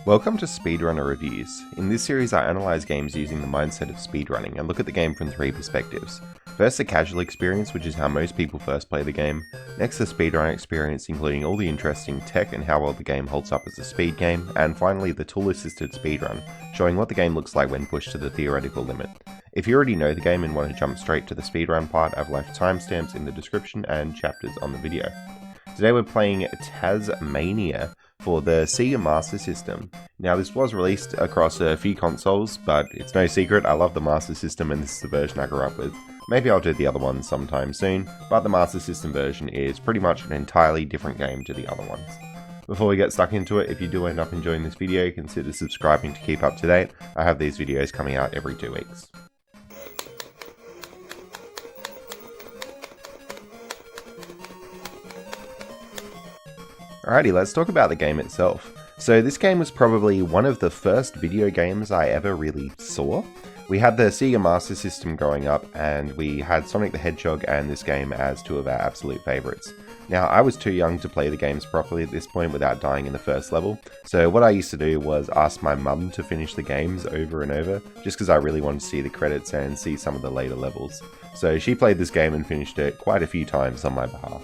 Welcome to Speedrunner Reviews. In this series I analyse games using the mindset of speedrunning and look at the game from three perspectives. First, the casual experience, which is how most people first play the game. Next, the speedrun experience, including all the interesting tech and how well the game holds up as a speed game. And finally, the tool-assisted speedrun, showing what the game looks like when pushed to the theoretical limit. If you already know the game and want to jump straight to the speedrun part, I've left timestamps in the description and chapters on the video. Today we're playing Tazmania for the Sega Master System. Now this was released across a few consoles, but it's no secret I love the Master System and this is the version I grew up with. Maybe I'll do the other ones sometime soon, but the Master System version is pretty much an entirely different game to the other ones. Before we get stuck into it, if you do end up enjoying this video, consider subscribing to keep up to date. I have these videos coming out every 2 weeks. Alrighty, let's talk about the game itself. So this game was probably one of the first video games I ever really saw. We had the Sega Master System growing up, and we had Sonic the Hedgehog and this game as two of our absolute favourites. Now, I was too young to play the games properly at this point without dying in the first level, so what I used to do was ask my mum to finish the games over and over, just because I really wanted to see the credits and see some of the later levels. So she played this game and finished it quite a few times on my behalf.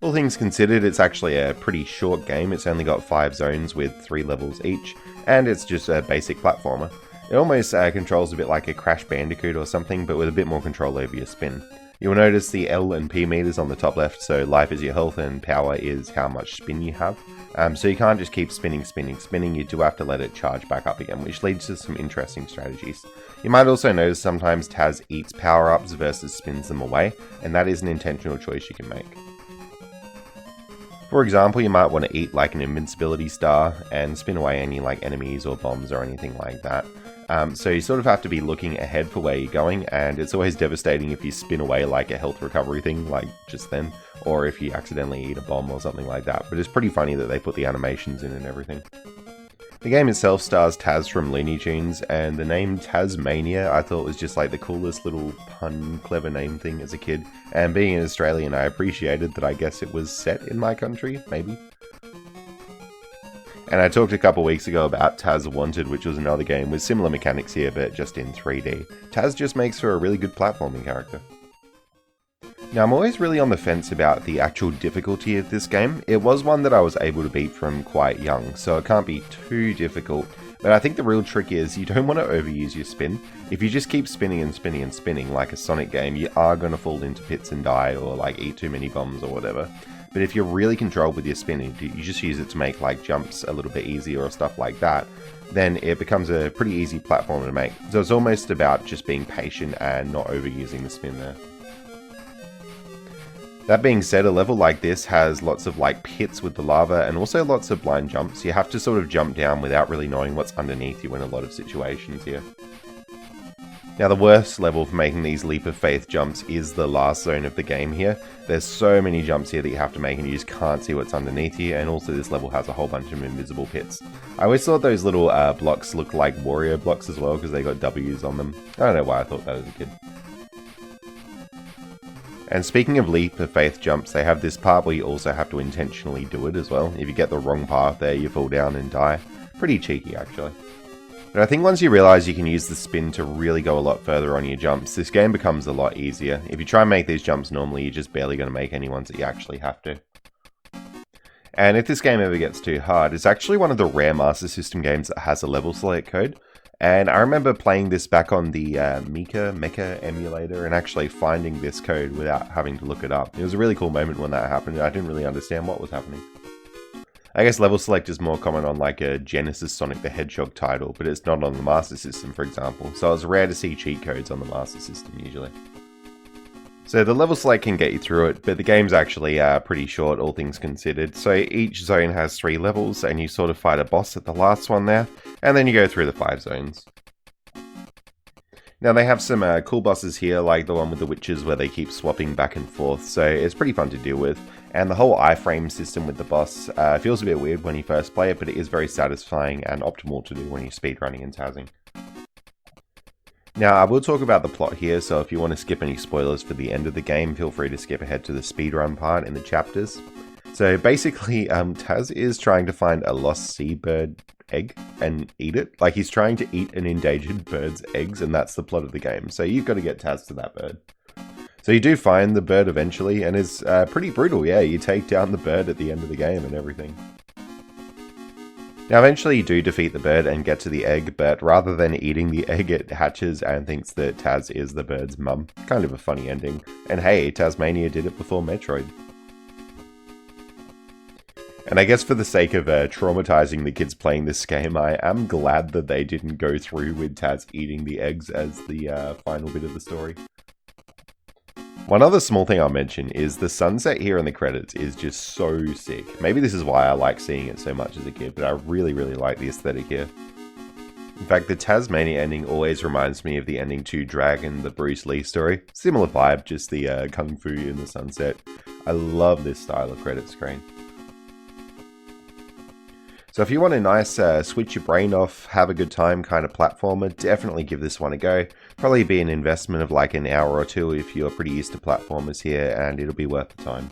All things considered, it's actually a pretty short game. It's only got 5 zones with 3 levels each, and it's just a basic platformer. It almost controls a bit like a Crash Bandicoot or something, but with a bit more control over your spin. You'll notice the L and P meters on the top left, so life is your health and power is how much spin you have. So you can't just keep spinning, you do have to let it charge back up again, which leads to some interesting strategies. You might also notice sometimes Taz eats power-ups versus spins them away, and that is an intentional choice you can make. For example, you might want to eat like an invincibility star and spin away any like enemies or bombs or anything like that. So you sort of have to be looking ahead for where you're going, and it's always devastating if you spin away like a health recovery thing like just then, or if you accidentally eat a bomb or something like that, but it's pretty funny that they put the animations in and everything. The game itself stars Taz from Looney Tunes, and the name Tazmania I thought was just like the coolest little pun, clever name thing as a kid, and being an Australian I appreciated that I guess it was set in my country, maybe? And I talked a couple weeks ago about Taz Wanted, which was another game with similar mechanics here but just in 3D. Taz just makes for a really good platforming character. Now, I'm always really on the fence about the actual difficulty of this game. It was one that I was able to beat from quite young, so it can't be too difficult. But I think the real trick is you don't want to overuse your spin. If you just keep spinning and spinning and spinning like a Sonic game, you are going to fall into pits and die or like eat too many bombs or whatever. But if you're really controlled with your spinning, you just use it to make like jumps a little bit easier or stuff like that, then it becomes a pretty easy platform to make. So it's almost about just being patient and not overusing the spin there. That being said, a level like this has lots of like pits with the lava and also lots of blind jumps. You have to sort of jump down without really knowing what's underneath you in a lot of situations here. Now the worst level for making these leap of faith jumps is the last zone of the game here. There's so many jumps here that you have to make and you just can't see what's underneath you, and also this level has a whole bunch of invisible pits. I always thought those little blocks looked like Wario blocks as well because they got W's on them. I don't know why I thought that as a kid. And speaking of leap of faith jumps, they have this part where you also have to intentionally do it as well. If you get the wrong path there, you fall down and die. Pretty cheeky actually. But I think once you realise you can use the spin to really go a lot further on your jumps, this game becomes a lot easier. If you try and make these jumps normally, you're just barely going to make any ones that you actually have to. And if this game ever gets too hard, it's actually one of the rare Master System games that has a level select code. And I remember playing this back on the Mecha emulator and actually finding this code without having to look it up. It was a really cool moment when that happened. I didn't really understand what was happening. I guess level select is more common on like a Genesis Sonic the Hedgehog title, but it's not on the Master System, for example. So it's rare to see cheat codes on the Master System usually. So the level select can get you through it, but the game's actually pretty short, all things considered. So each zone has 3 levels, and you sort of fight a boss at the last one there, and then you go through the 5 zones. Now they have some cool bosses here, like the one with the witches where they keep swapping back and forth, so it's pretty fun to deal with. And the whole iframe system with the boss feels a bit weird when you first play it, but it is very satisfying and optimal to do when you're speedrunning and tazzing. Now, I will talk about the plot here, so if you want to skip any spoilers for the end of the game, feel free to skip ahead to the speedrun part in the chapters. So basically, Taz is trying to find a lost seabird egg and eat it. Like, he's trying to eat an endangered bird's eggs, and that's the plot of the game. So you've got to get Taz to that bird. So you do find the bird eventually, and it's pretty brutal, yeah. You take down the bird at the end of the game and everything. Now eventually you do defeat the bird and get to the egg, but rather than eating the egg, it hatches and thinks that Taz is the bird's mum. Kind of a funny ending. And hey, Tazmania did it before Metroid. And I guess for the sake of traumatizing the kids playing this game, I am glad that they didn't go through with Taz eating the eggs as the final bit of the story. One other small thing I'll mention is the sunset here in the credits is just so sick. Maybe this is why I like seeing it so much as a kid, but I really like the aesthetic here. In fact, the Tazmania ending always reminds me of the ending to Dragon, the Bruce Lee story. Similar vibe, just the kung fu in the sunset. I love this style of credit screen. So if you want a nice switch your brain off, have a good time kind of platformer, definitely give this one a go. Probably be an investment of like an hour or two if you're pretty used to platformers here, and it'll be worth the time.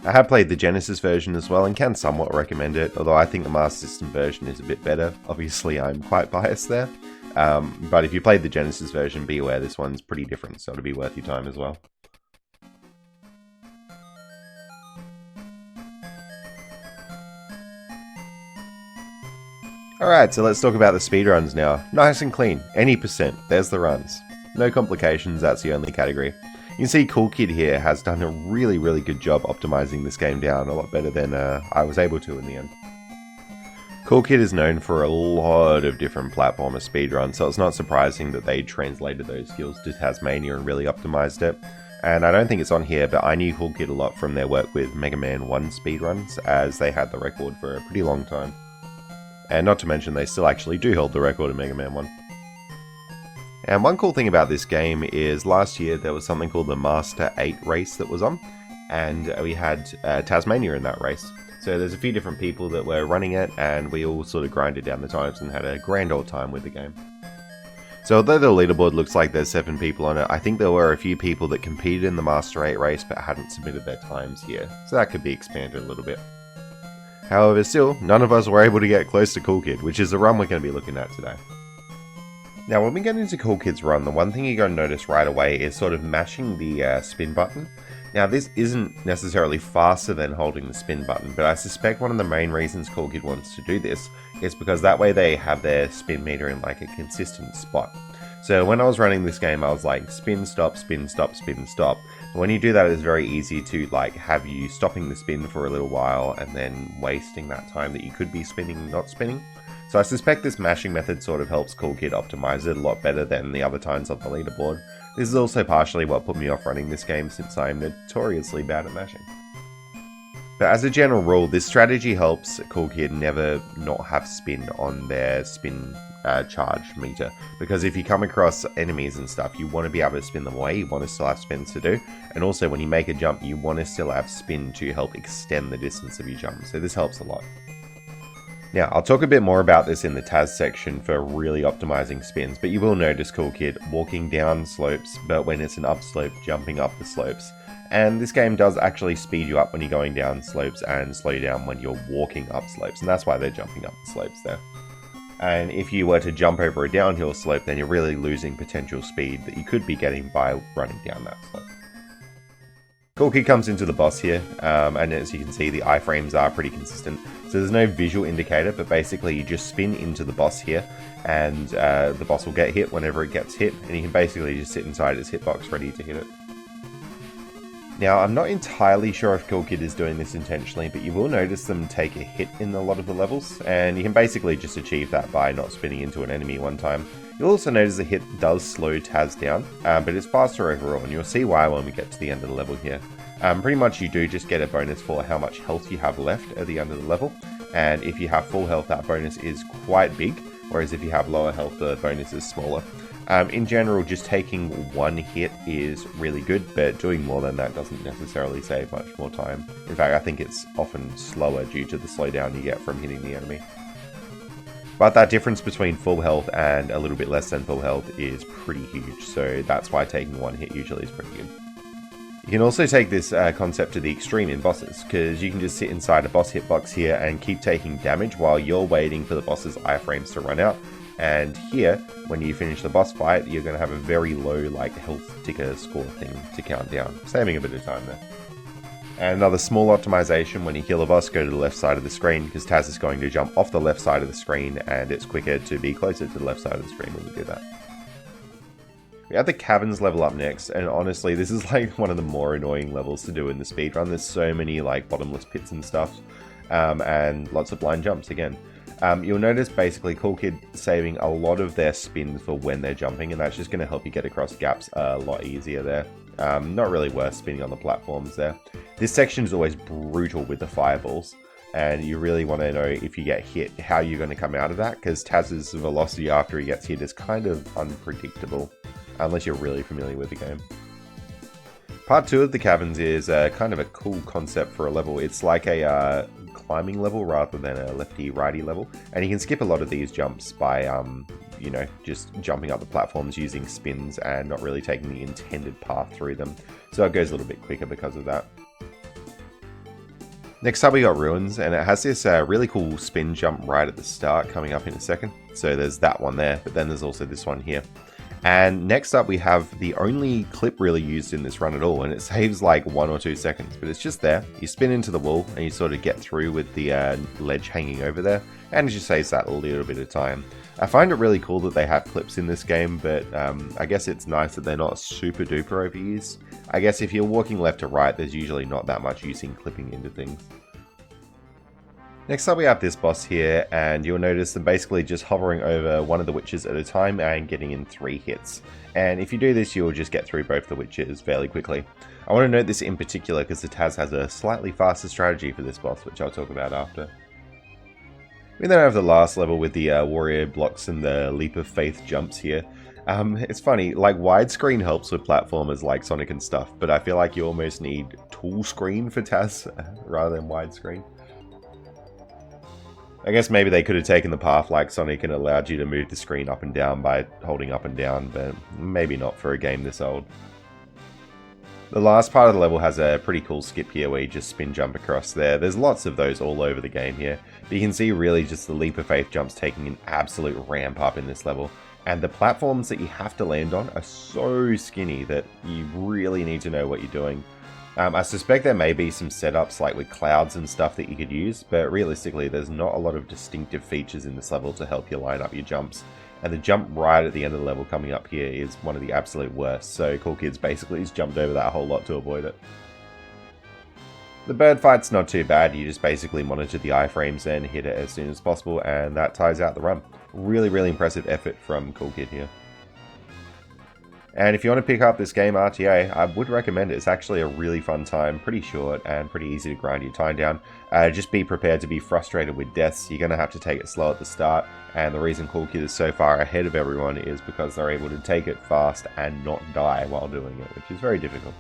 I have played the Genesis version as well and can somewhat recommend it, although I think the Master System version is a bit better. Obviously I'm quite biased there, but if you played the Genesis version, be aware this one's pretty different, so it'll be worth your time as well. Alright, so let's talk about the speedruns now. Nice and clean, any percent, there's the runs. No complications, that's the only category. You can see Cool Kid here has done a really good job optimizing this game down, a lot better than I was able to in the end. Cool Kid is known for a lot of different platformer speedruns, so it's not surprising that they translated those skills to Tazmania and really optimized it. And I don't think it's on here, but I knew Cool Kid a lot from their work with Mega Man 1 speedruns, as they had the record for a pretty long time. And not to mention, they still actually do hold the record in Mega Man 1. And one cool thing about this game is last year there was something called the Master 8 race that was on, and we had Tazmania in that race. So there's a few different people that were running it, and we all sort of grinded down the times and had a grand old time with the game. So although the leaderboard looks like there's 7 people on it, I think there were a few people that competed in the Master 8 race but hadn't submitted their times here. So that could be expanded a little bit. However, still, none of us were able to get close to Cool Kid, which is the run we're going to be looking at today. Now, when we get into Cool Kid's run, the one thing you're going to notice right away is sort of mashing the spin button. Now, this isn't necessarily faster than holding the spin button, but I suspect one of the main reasons Cool Kid wants to do this is because that way they have their spin meter in like a consistent spot. So when I was running this game, I was like, spin, stop, spin, stop, spin, stop. When you do that, it's very easy to like have you stopping the spin for a little while and then wasting that time that you could be spinning, not spinning. So I suspect this mashing method sort of helps Cool Kid optimize it a lot better than the other times on the leaderboard. This is also partially what put me off running this game since I'm notoriously bad at mashing. But as a general rule, this strategy helps Cool Kid never not have spin on their spin charge meter, because if you come across enemies and stuff, you want to be able to spin them away, you want to still have spins to do, and also when you make a jump, you want to still have spin to help extend the distance of your jump, so this helps a lot. Now, I'll talk a bit more about this in the Taz section for really optimizing spins, but you will notice Cool Kid walking down slopes, but when it's an upslope, jumping up the slopes. And this game does actually speed you up when you're going down slopes and slow you down when you're walking up slopes, and that's why they're jumping up the slopes there. And if you were to jump over a downhill slope, then you're really losing potential speed that you could be getting by running down that slope. Cool Kid comes into the boss here, and as you can see, the iframes are pretty consistent. So there's no visual indicator, but basically you just spin into the boss here, and the boss will get hit whenever it gets hit, and you can basically just sit inside its hitbox ready to hit it. Now, I'm not entirely sure if Cool Kid is doing this intentionally, but you will notice them take a hit in a lot of the levels, and you can basically just achieve that by not spinning into an enemy one time. You'll also notice the hit does slow Taz down, but it's faster overall, and you'll see why when we get to the end of the level here. Pretty much you do just get a bonus for how much health you have left at the end of the level, and if you have full health, that bonus is quite big, whereas if you have lower health, the bonus is smaller. In general, just taking one hit is really good, but doing more than that doesn't necessarily save much more time. In fact, I think it's often slower due to the slowdown you get from hitting the enemy. But that difference between full health and a little bit less than full health is pretty huge, so that's why taking one hit usually is pretty good. You can also take this concept to the extreme in bosses, because you can just sit inside a boss hitbox here and keep taking damage while you're waiting for the boss's iframes to run out. And here, when you finish the boss fight, you're going to have a very low health ticker score thing to count down, saving a bit of time there. And another small optimization: when you kill a boss, go to the left side of the screen, because Taz is going to jump off the left side of the screen, and it's quicker to be closer to the left side of the screen when you do that. We have the caverns level up next, and honestly, this is one of the more annoying levels to do in the speedrun. There's so many bottomless pits and stuff, and lots of blind jumps again. You'll notice basically Cool Kid saving a lot of their spins for when they're jumping, and that's just going to help you get across gaps a lot easier there. Not really worth spinning on the platforms there. This section is always brutal with the fireballs, and you really want to know, if you get hit, how you're going to come out of that, because Taz's velocity after he gets hit is kind of unpredictable, unless you're really familiar with the game. Part 2 of the caverns is kind of a cool concept for a level. It's like a climbing level rather than a lefty-righty level, and you can skip a lot of these jumps by just jumping up the platforms using spins and not really taking the intended path through them, so it goes a little bit quicker because of that. Next up we got Ruins, and it has this really cool spin jump right at the start coming up in a second. So there's that one there, but then there's also this one here. And next up we have the only clip really used in this run at all, and it saves 1 or 2 seconds, but it's just there. You spin into the wall and you sort of get through with the ledge hanging over there, and it just saves that a little bit of time. I find it really cool that they have clips in this game, but I guess it's nice that they're not super duper overused. I guess if you're walking left to right, there's usually not that much use in clipping into things. Next up we have this boss here, and you'll notice them basically just hovering over one of the witches at a time and getting in 3 hits. And if you do this, you'll just get through both the witches fairly quickly. I want to note this in particular because the Taz has a slightly faster strategy for this boss, which I'll talk about after. We then have the last level with the warrior blocks and the leap of faith jumps here. It's funny, widescreen helps with platformers like Sonic and stuff, but I feel like you almost need tool screen for Taz rather than widescreen. I guess maybe they could have taken the path like Sonic and allowed you to move the screen up and down by holding up and down, but maybe not for a game this old. The last part of the level has a pretty cool skip here where you just spin jump across there. There's lots of those all over the game here, but you can see really just the leap of faith jumps taking an absolute ramp up in this level. And the platforms that you have to land on are so skinny that you really need to know what you're doing. I suspect there may be some setups with clouds and stuff that you could use, but realistically there's not a lot of distinctive features in this level to help you line up your jumps. And the jump right at the end of the level coming up here is one of the absolute worst, so Cool Kids basically just jumped over that whole lot to avoid it. The bird fight's not too bad, you just basically monitor the iframes and hit it as soon as possible, and that ties out the run. Really impressive effort from Cool Kid here. And if you want to pick up this game RTA, I would recommend it. It's actually a really fun time, pretty short and pretty easy to grind your time down. Just be prepared to be frustrated with deaths. You're going to have to take it slow at the start, and the reason Cool Kid is so far ahead of everyone is because they're able to take it fast and not die while doing it, which is very difficult.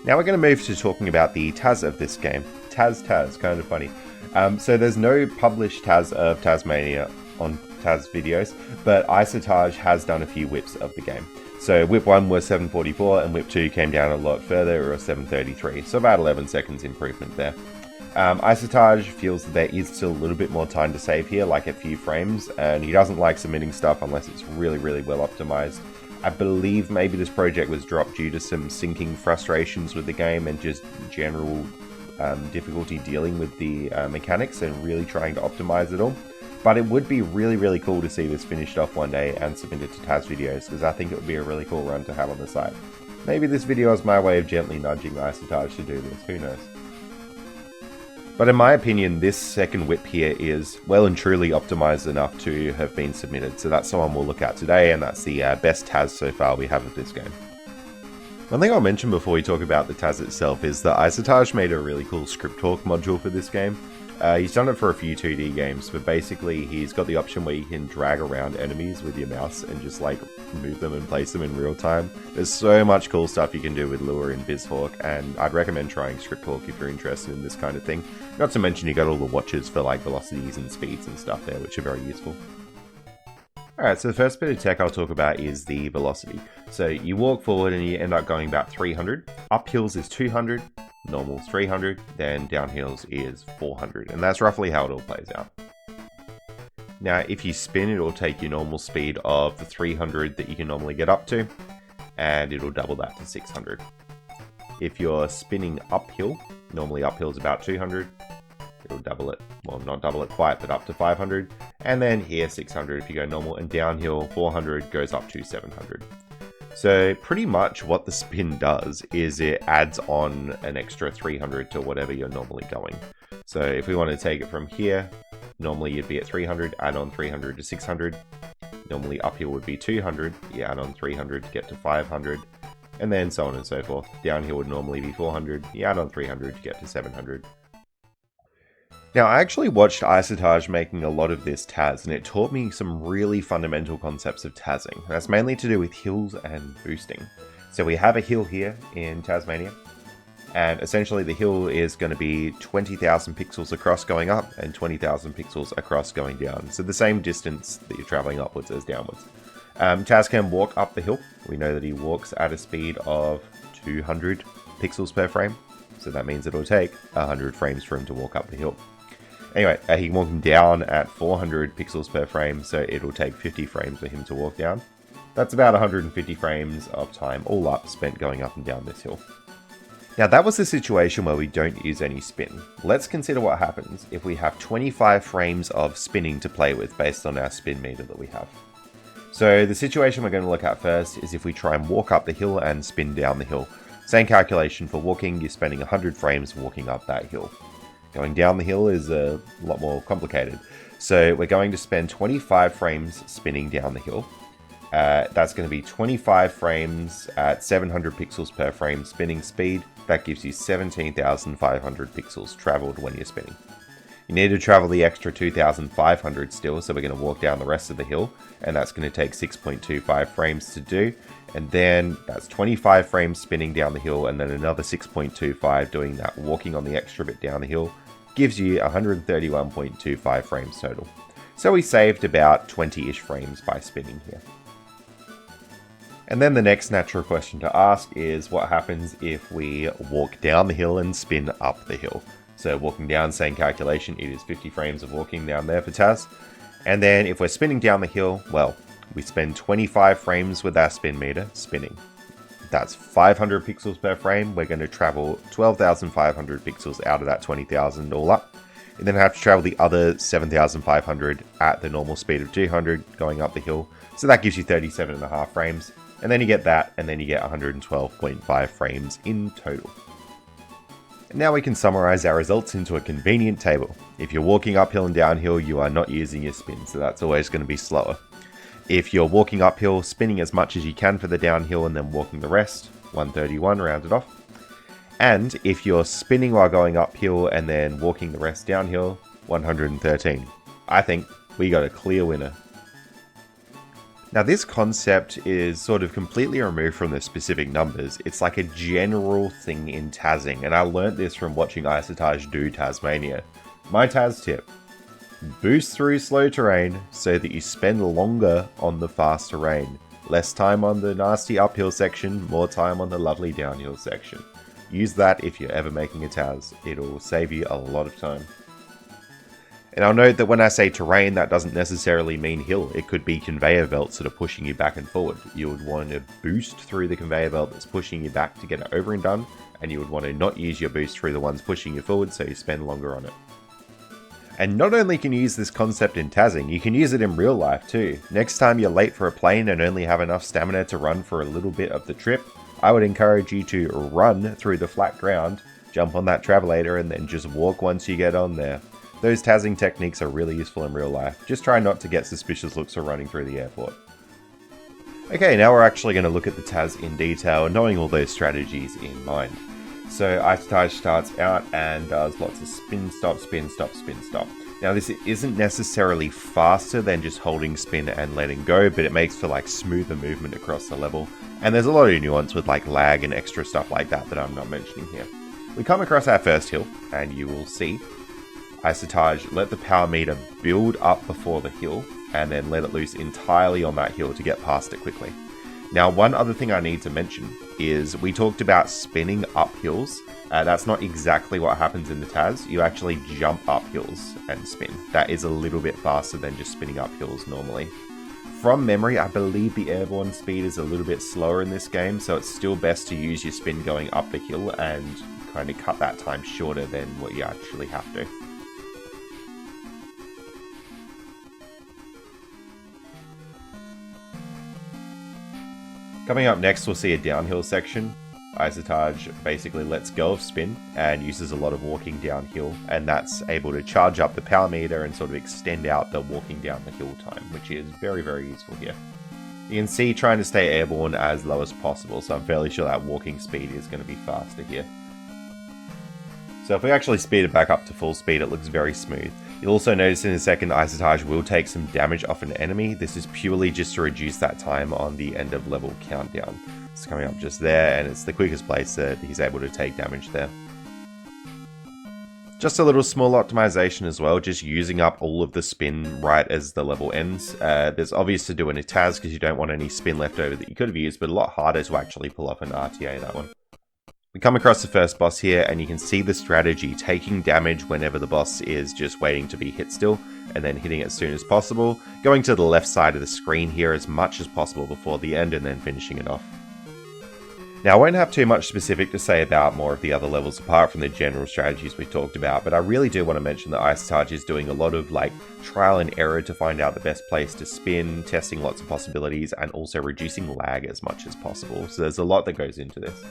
Now we're going to move to talking about the Taz of this game. Taz, kind of funny. So there's no published Taz of Tazmania on Taz videos, but Isotage has done a few whips of the game. So whip 1 was 744 and whip 2 came down a lot further, or 733, so about 11 seconds improvement there. Isotage feels that there is still a little bit more time to save here, like a few frames, and he doesn't like submitting stuff unless it's really well optimized. I believe maybe this project was dropped due to some syncing frustrations with the game and just general difficulty dealing with the mechanics and really trying to optimize it all. But it would be really cool to see this finished off one day and submitted to Taz videos, because I think it would be a really cool run to have on the site. Maybe this video is my way of gently nudging Isotage to do this, who knows. But in my opinion, this second whip here is well and truly optimized enough to have been submitted, so that's the one we'll look at today, and that's the best Taz so far we have of this game. One thing I'll mention before we talk about the Taz itself is that Isotage made a really cool script talk module for this game. He's done it for a few 2D games, but basically he's got the option where you can drag around enemies with your mouse and just move them and place them in real time. There's so much cool stuff you can do with Lure and BizHawk, and I'd recommend trying script talk if you're interested in this kind of thing. Not to mention you got all the watches for velocities and speeds and stuff there, which are very useful. Alright, so the first bit of tech I'll talk about is the velocity. So you walk forward and you end up going about 300. Uphills is 200, normal's 300, then downhills is 400. And that's roughly how it all plays out. Now, if you spin, it'll take your normal speed of the 300 that you can normally get up to, and it'll double that to 600. If you're spinning uphill, normally uphill is about 200, it'll double it, well, not double it quite, but up to 500. And then here 600 if you go normal, and downhill 400 goes up to 700. So pretty much what the spin does is it adds on an extra 300 to whatever you're normally going. So if we want to take it from here, normally you'd be at 300, add on 300 to 600. Normally uphill would be 200, you add on 300 to get to 500. And then so on and so forth. Downhill would normally be 400, you add on 300 to get to 700. Now, I actually watched Isotage making a lot of this Taz, and it taught me some really fundamental concepts of Tazzing. That's mainly to do with hills and boosting. So we have a hill here in Tazmania, and essentially the hill is going to be 20,000 pixels across going up and 20,000 pixels across going down. So the same distance that you're traveling upwards as downwards. Taz can walk up the hill. We know that he walks at a speed of 200 pixels per frame. So that means it'll take 100 frames for him to walk up the hill. Anyway, he can walk down at 400 pixels per frame, so it'll take 50 frames for him to walk down. That's about 150 frames of time all up spent going up and down this hill. Now that was a situation where we don't use any spin. Let's consider what happens if we have 25 frames of spinning to play with based on our spin meter that we have. So the situation we're going to look at first is if we try and walk up the hill and spin down the hill. Same calculation for walking, you're spending 100 frames walking up that hill. Going down the hill is a lot more complicated. So we're going to spend 25 frames spinning down the hill. That's going to be 25 frames at 700 pixels per frame spinning speed. That gives you 17,500 pixels traveled when you're spinning. You need to travel the extra 2,500 still, so we're going to walk down the rest of the hill, and that's going to take 6.25 frames to do. And then that's 25 frames spinning down the hill, and then another 6.25 doing that walking on the extra bit down the hill. Gives you 131.25 frames total. So we saved about 20-ish frames by spinning here. And then the next natural question to ask is what happens if we walk down the hill and spin up the hill? So walking down, same calculation, it is 50 frames of walking down there for Taz. And then if we're spinning down the hill, well, we spend 25 frames with our spin meter spinning. That's 500 pixels per frame. We're going to travel 12,500 pixels out of that 20,000 all up. And then have to travel the other 7,500 at the normal speed of 200 going up the hill. So that gives you 37.5 frames. And then you get that, and then you get 112.5 frames in total. And now we can summarize our results into a convenient table. If you're walking uphill and downhill, you are not using your spin, so that's always going to be slower. If you're walking uphill, spinning as much as you can for the downhill and then walking the rest, 131 rounded off. And if you're spinning while going uphill and then walking the rest downhill, 113. I think we got a clear winner. Now this concept is sort of completely removed from the specific numbers. It's like a general thing in Tazzing, and I learnt this from watching Isotage do Tazmania. My Taz tip. Boost through slow terrain so that you spend longer on the fast terrain. Less time on the nasty uphill section, more time on the lovely downhill section. Use that if you're ever making a Taz. It'll save you a lot of time. And I'll note that when I say terrain, that doesn't necessarily mean hill. It could be conveyor belts that are pushing you back and forward. You would want to boost through the conveyor belt that's pushing you back to get it over and done, and you would want to not use your boost through the ones pushing you forward so you spend longer on it. And not only can you use this concept in Tazzing, you can use it in real life too. Next time you're late for a plane and only have enough stamina to run for a little bit of the trip, I would encourage you to run through the flat ground, jump on that travelator, and then just walk once you get on there. Those Tazzing techniques are really useful in real life. Just try not to get suspicious looks for running through the airport. Okay, now we're actually going to look at the Taz in detail, knowing all those strategies in mind. So Isotage starts out and does lots of spin, stop, spin, stop, spin, stop. Now this isn't necessarily faster than just holding spin and letting go, but it makes for like smoother movement across the level. And there's a lot of nuance with like lag and extra stuff like that that I'm not mentioning here. We come across our first hill, and you will see Isotage let the power meter build up before the hill, and then let it loose entirely on that hill to get past it quickly. Now, one other thing I need to mention is we talked about spinning up hills. That's not exactly what happens in the Taz. You actually jump up hills and spin. That is a little bit faster than just spinning up hills normally. From memory, I believe the airborne speed is a little bit slower in this game, so it's still best to use your spin going up the hill and kind of cut that time shorter than what you actually have to. Coming up next, we'll see a downhill section. Isotage basically lets go of spin and uses a lot of walking downhill, and that's able to charge up the power meter and sort of extend out the walking down the hill time, which is very, very useful here. You can see trying to stay airborne as low as possible, so I'm fairly sure that walking speed is going to be faster here. So if we actually speed it back up to full speed, it looks very smooth. You'll also notice in a second Isotage will take some damage off an enemy. This is purely just to reduce that time on the end of level countdown. It's coming up just there, and it's the quickest place that he's able to take damage there. Just a little small optimization as well, just using up all of the spin right as the level ends. There's obvious to do in a Taz because you don't want any spin left over that you could have used, but a lot harder to actually pull off an RTA, that one. We come across the first boss here, and you can see the strategy, taking damage whenever the boss is just waiting to be hit still, and then hitting it as soon as possible, going to the left side of the screen here as much as possible before the end, and then finishing it off. Now, I won't have too much specific to say about more of the other levels apart from the general strategies we talked about, but I really do want to mention that Isotage is doing a lot of trial and error to find out the best place to spin, testing lots of possibilities, and also reducing lag as much as possible. So there's a lot that goes into this.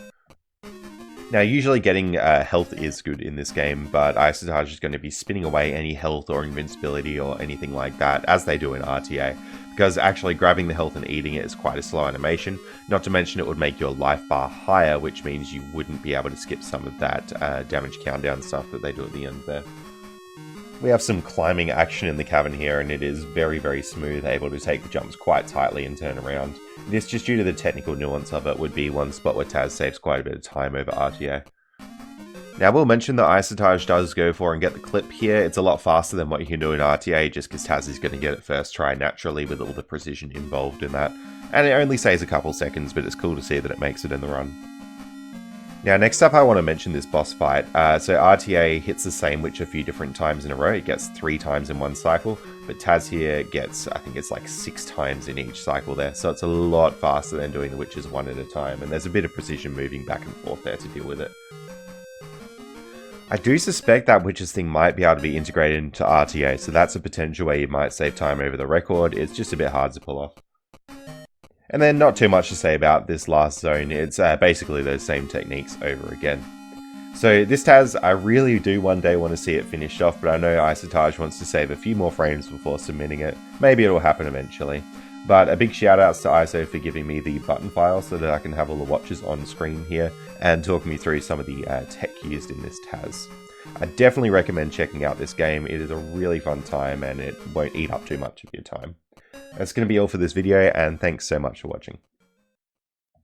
Now, usually getting health is good in this game, but Isotage is going to be spinning away any health or invincibility or anything like that, as they do in RTA, because actually grabbing the health and eating it is quite a slow animation, not to mention it would make your life bar higher, which means you wouldn't be able to skip some of that damage countdown stuff that they do at the end there. We have some climbing action in the cavern here, and it is very, very smooth, able to take the jumps quite tightly and turn around. This, just due to the technical nuance of it, would be one spot where Taz saves quite a bit of time over RTA. Now, we'll mention that Isotage does go for and get the clip here. It's a lot faster than what you can do in RTA, just because Taz is going to get it first try naturally with all the precision involved in that. And it only saves a couple seconds, but it's cool to see that it makes it in the run. Now, next up, I want to mention this boss fight. So RTA hits the same witch a few different times in a row. It gets 3 times in one cycle, but Taz here gets, I think it's 6 times in each cycle there. So it's a lot faster than doing the witches one at a time, and there's a bit of precision moving back and forth there to deal with it. I do suspect that witches thing might be able to be integrated into RTA, so that's a potential where you might save time over the record. It's just a bit hard to pull off. And then not too much to say about this last zone, it's basically those same techniques over again. So this Taz, I really do one day want to see it finished off, but I know Isotage wants to save a few more frames before submitting it. Maybe it'll happen eventually. But a big shout outs to ISO for giving me the button file so that I can have all the watches on screen here and talking me through some of the tech used in this Taz. I definitely recommend checking out this game. It is a really fun time and it won't eat up too much of your time. That's going to be all for this video, and thanks so much for watching.